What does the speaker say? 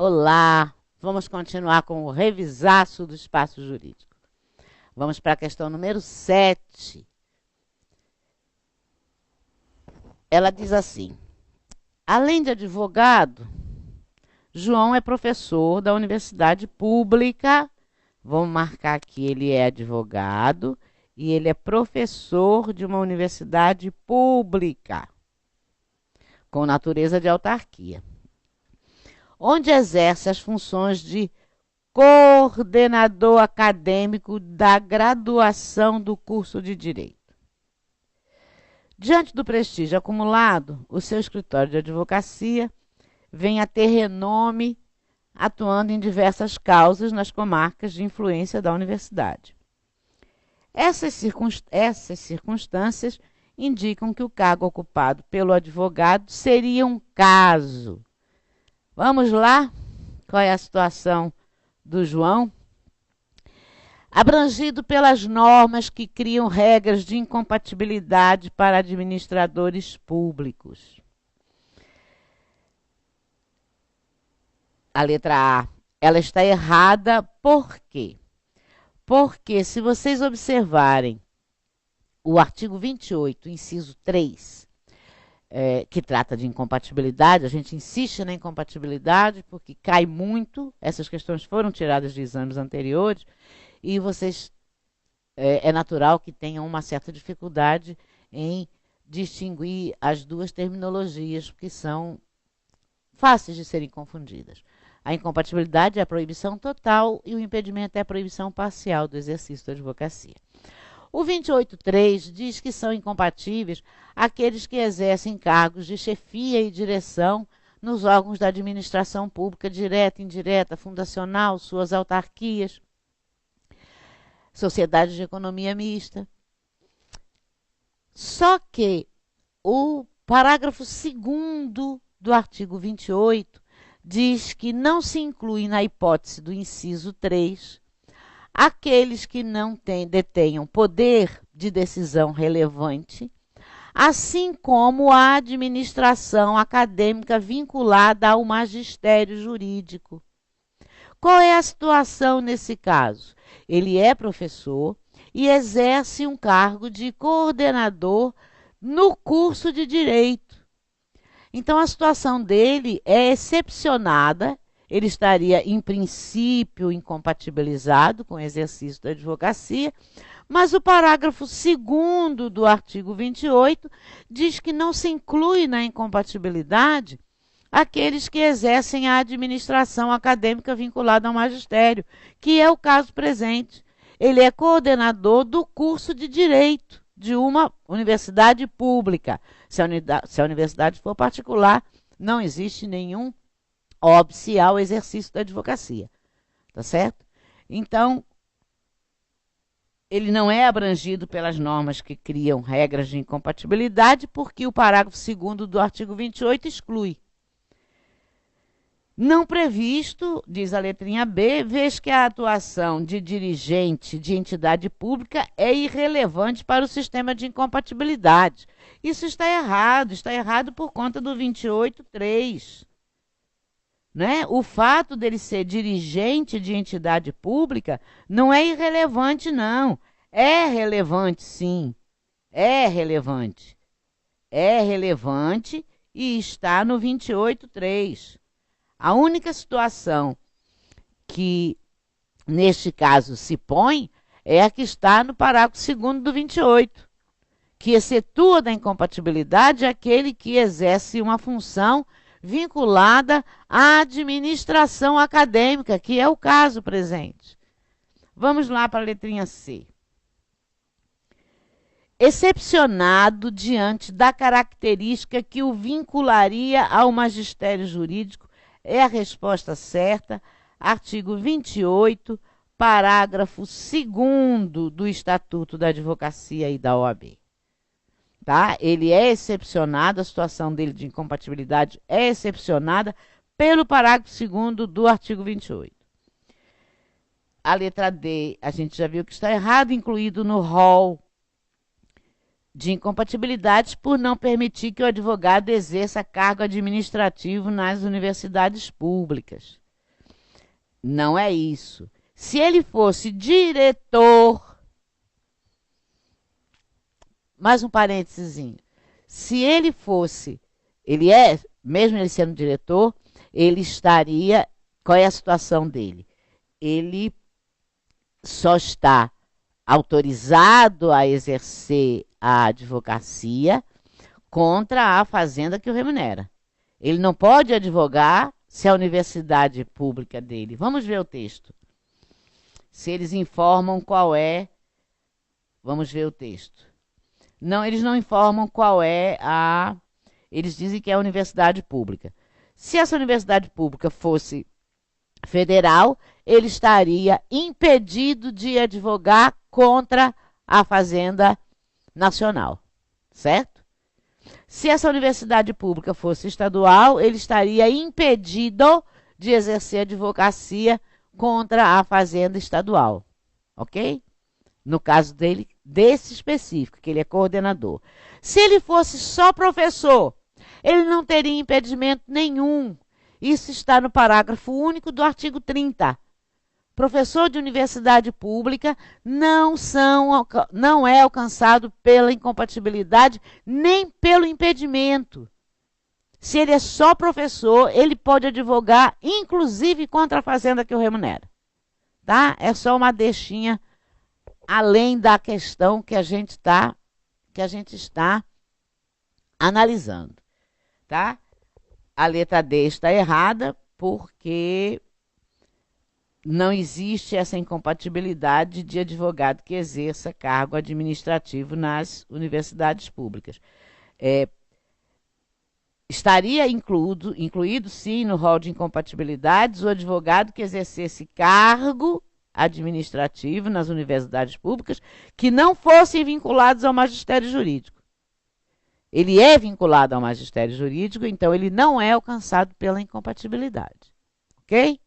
Olá, vamos continuar com o revisaço do espaço jurídico. Vamos para a questão número 7. Ela diz assim: além de advogado, João é professor da universidade pública. Vamos marcar aqui, ele é advogado e ele é professor de uma universidade pública, com natureza de autarquia, onde exerce as funções de coordenador acadêmico da graduação do curso de Direito. Diante do prestígio acumulado, o seu escritório de advocacia vem a ter renome atuando em diversas causas nas comarcas de influência da universidade. Essas circunstâncias indicam que o cargo ocupado pelo advogado seria um caso. Vamos lá? Qual é a situação do João? Abrangido pelas normas que criam regras de incompatibilidade para administradores públicos. A letra A, ela está errada por quê? Porque se vocês observarem o artigo 28, inciso 3, que trata de incompatibilidade, a gente insiste na incompatibilidade porque cai muito, essas questões foram tiradas de exames anteriores, e vocês, é natural que tenham uma certa dificuldade em distinguir as duas terminologias, porque são fáceis de serem confundidas. A incompatibilidade é a proibição total e o impedimento é a proibição parcial do exercício da advocacia. O 28.3 diz que são incompatíveis aqueles que exercem cargos de chefia e direção nos órgãos da administração pública, direta, indireta, fundacional, suas autarquias, sociedades de economia mista. Só que o parágrafo 2º do artigo 28 diz que não se inclui na hipótese do inciso 3 aqueles que não detenham poder de decisão relevante, assim como a administração acadêmica vinculada ao magistério jurídico. Qual é a situação nesse caso? Ele é professor e exerce um cargo de coordenador no curso de Direito. Então, a situação dele é excepcionada, ele estaria, em princípio, incompatibilizado com o exercício da advocacia, mas o parágrafo 2º do artigo 28 diz que não se inclui na incompatibilidade aqueles que exercem a administração acadêmica vinculada ao magistério, que é o caso presente. Ele é coordenador do curso de Direito de uma universidade pública. Se a universidade for particular, não existe nenhum óbice ao exercício da advocacia. Tá certo? Então, ele não é abrangido pelas normas que criam regras de incompatibilidade, porque o parágrafo 2º do artigo 28 exclui. Não previsto, diz a letrinha B, vez que a atuação de dirigente de entidade pública é irrelevante para o sistema de incompatibilidade. Isso está errado por conta do 28.3. Né? O fato dele ser dirigente de entidade pública não é irrelevante, não. É relevante, sim. É relevante. É relevante e está no 28.3. A única situação que, neste caso, se põe é a que está no parágrafo 2º do 28, que excetua da incompatibilidade aquele que exerce uma função vinculada à administração acadêmica, que é o caso presente. Vamos lá para a letrinha C. Excepcionado diante da característica que o vincularia ao magistério jurídico, é a resposta certa, artigo 28, parágrafo 2º do Estatuto da Advocacia e da OAB. Tá? Ele é excepcionado, a situação dele de incompatibilidade é excepcionada pelo parágrafo 2º do artigo 28. A letra D, a gente já viu que está errado, incluído no rol de incompatibilidades por não permitir que o advogado exerça cargo administrativo nas universidades públicas. Não é isso. Se ele fosse diretor, mais um parênteses, se ele fosse, mesmo ele sendo diretor, ele estaria, qual é a situação dele? Ele só está autorizado a exercer a advocacia contra a fazenda que o remunera. Ele não pode advogar se a universidade pública dele... Vamos ver o texto. Se eles informam qual é... Vamos ver o texto. Não, eles não informam qual é a... Eles dizem que é a universidade pública. Se essa universidade pública fosse federal, ele estaria impedido de advogar contra a Fazenda Nacional, certo? Se essa universidade pública fosse estadual, ele estaria impedido de exercer advocacia contra a Fazenda Estadual, ok? No caso dele, desse específico, que ele é coordenador. Se ele fosse só professor, ele não teria impedimento nenhum. Isso está no parágrafo único do artigo 30. Professor de universidade pública não é alcançado pela incompatibilidade nem pelo impedimento. Se ele é só professor, ele pode advogar, inclusive contra a fazenda que o remunera. Tá? É só uma deixinha além da questão que a gente está analisando. Tá? A letra D está errada porque não existe essa incompatibilidade de advogado que exerça cargo administrativo nas universidades públicas. Estaria incluído, sim, no rol de incompatibilidades o advogado que exercesse cargo administrativo nas universidades públicas que não fossem vinculados ao magistério jurídico. Ele é vinculado ao magistério jurídico, então ele não é alcançado pela incompatibilidade. Ok?